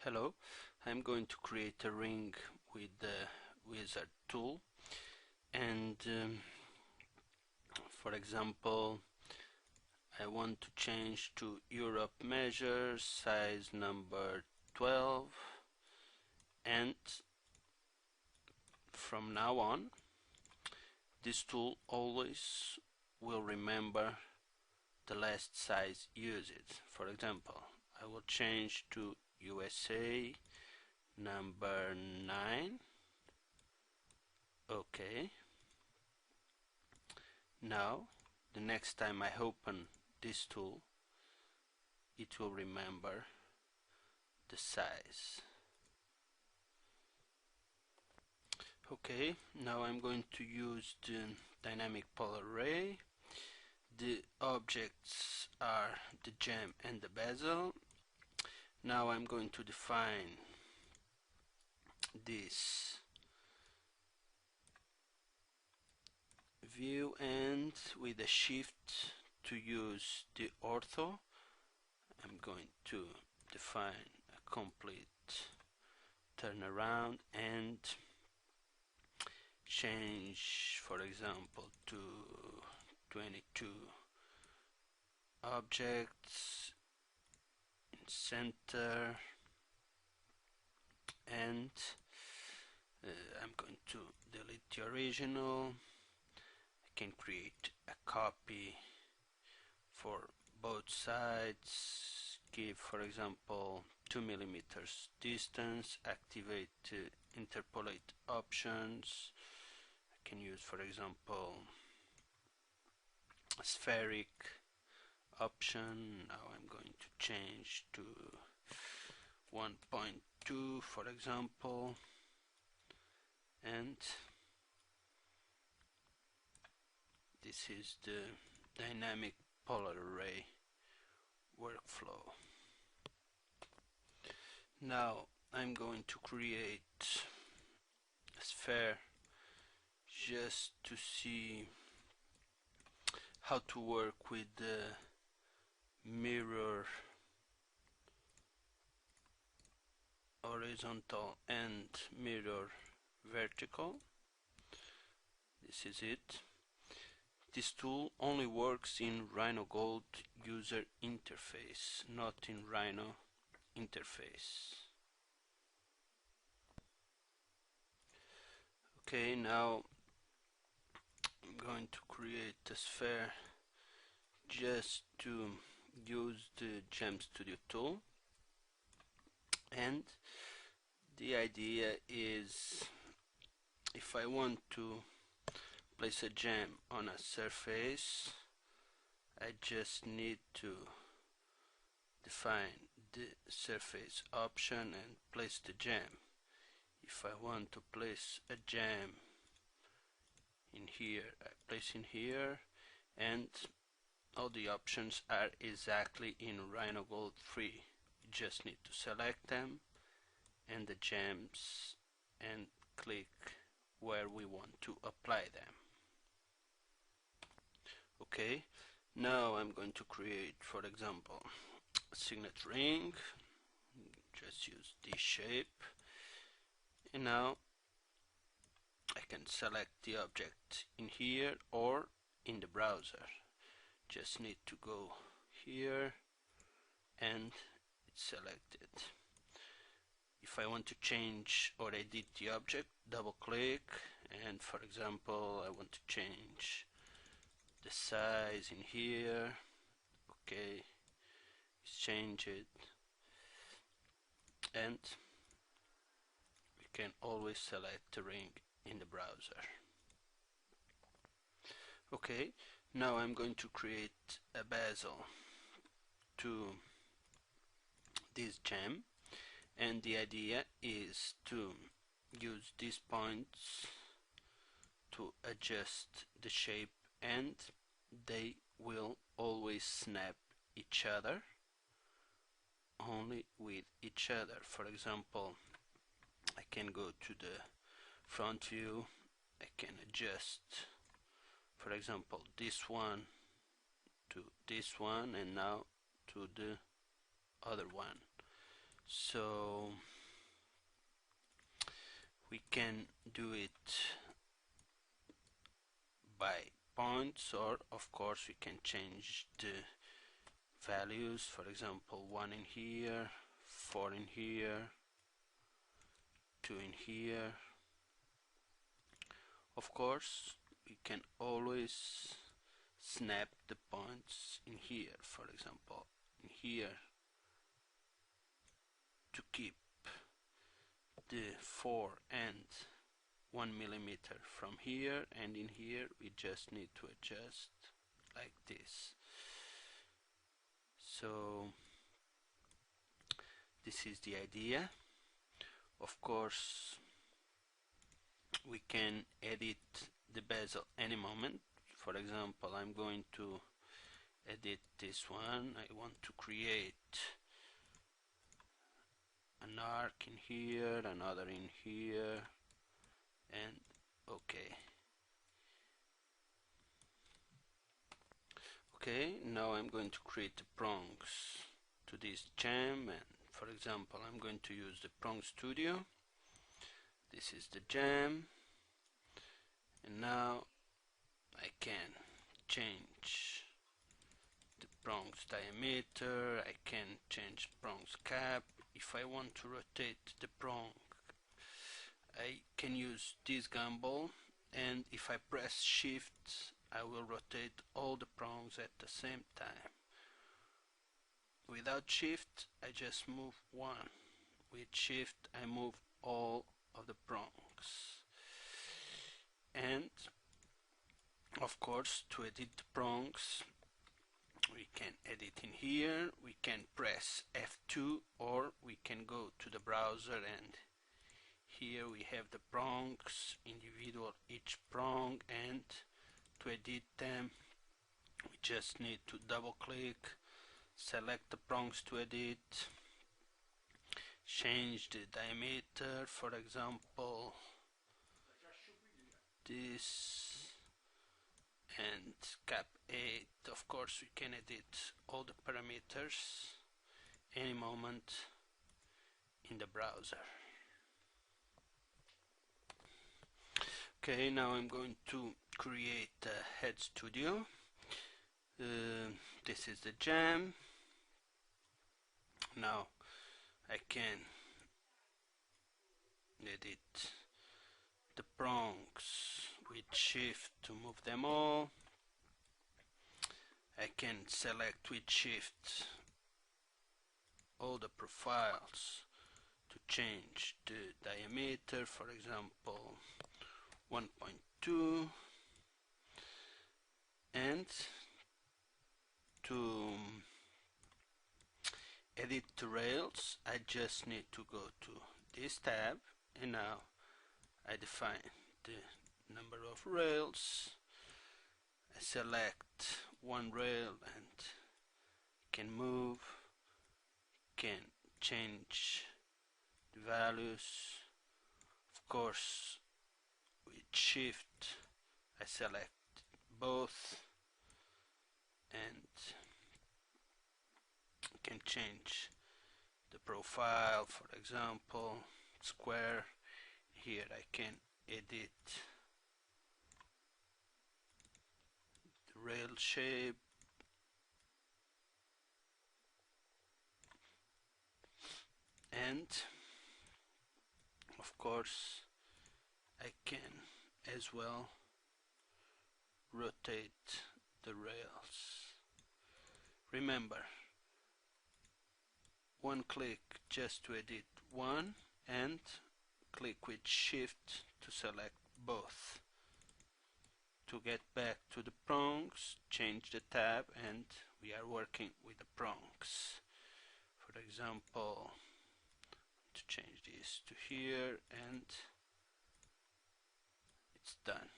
Hello, I'm going to create a ring with the wizard tool, and for example I want to change to Europe measure size number 12, and from now on this tool always will remember the last size used. For example, I will change to USA number 9. Okay. Now the next time I open this tool, it will remember the size. Okay, now I'm going to use the dynamic polar array. The objects are the gem and the bezel. Now I'm going to define this view, and with a shift to use the ortho, I'm going to define a complete turnaround and change, for example, to 22 objects in center, and I'm going to delete the original. I can create a copy for both sides, give for example 2 millimeters distance, activate interpolate options. I can use for example a spheric option. Now I'm going to change to 1.2 for example, and this is the dynamic polar array workflow. Now I'm going to create a sphere just to see how to work with the mirror horizontal and mirror vertical. This is it. This tool only works in RhinoGold user interface, not in Rhino interface. Okay, now I'm going to create a sphere just to use the Gem Studio tool, and the idea is if I want to place a gem on a surface, I just need to define the surface option and place the gem. If I want to place a gem in here, I place in here, and all the options are exactly in RhinoGold4. You just need to select them and the gems and click where we want to apply them. Okay, now I'm going to create, for example, a signet ring. Just use this shape, and now I can select the object in here or in the browser. Just need to go here and it's selected. If I want to change or edit the object, double click, and for example I want to change the size in here. Okay, let's change it, and we can always select the ring in the browser. Okay, now I'm going to create a bezel to this gem, and the idea is to use these points to adjust the shape, and they will always snap each other, only with each other. For example, I can go to the front view, I can adjust for example this one to this one, and now to the other one. So can do it by points, or of course we can change the values, for example 1 in here, 4 in here, 2 in here. Of course we can always snap the points in here, for example in here, to keep the 4 and 1 millimeter from here, and in here we just need to adjust like this. So this is the idea. Of course we can edit the bezel any moment. For example, I'm going to edit this one. I want to create an arc in here, another in here, and okay. Okay, now I'm going to create the prongs to this jam, and for example I'm going to use the prong studio. This is the jam, and now I can change the prongs diameter, I can change prongs cap. If I want to rotate the prong, I can use this gimbal, and if I press shift I will rotate all the prongs at the same time. Without shift I just move one. With shift I move all of the prongs. And of course, to edit the prongs we can edit in here. We can press F2, or we can go to the browser, and here we have the prongs, individual each prong, and to edit them we just need to double click, select the prongs to edit, change the diameter, for example this, and cap 8. Of course we can edit all the parameters any moment in the browser. Okay, now I'm going to create a head studio. This is the jam. Now I can edit the prongs with shift to move them all. I can select with shift all the profiles to change the diameter, for example 1.2, and to edit the rails I just need to go to this tab, and now I define the number of rails. I select one rail and can move, can change the values. Of course with shift I select both and can change the profile, for example square. Here I can edit the rail shape, and of course I can as well rotate the rails. Remember, one click just to edit one, and click with shift to select both. To get back to the prongs, change the tab, and we are working with the prongs. For example, to change this to here, and it's done.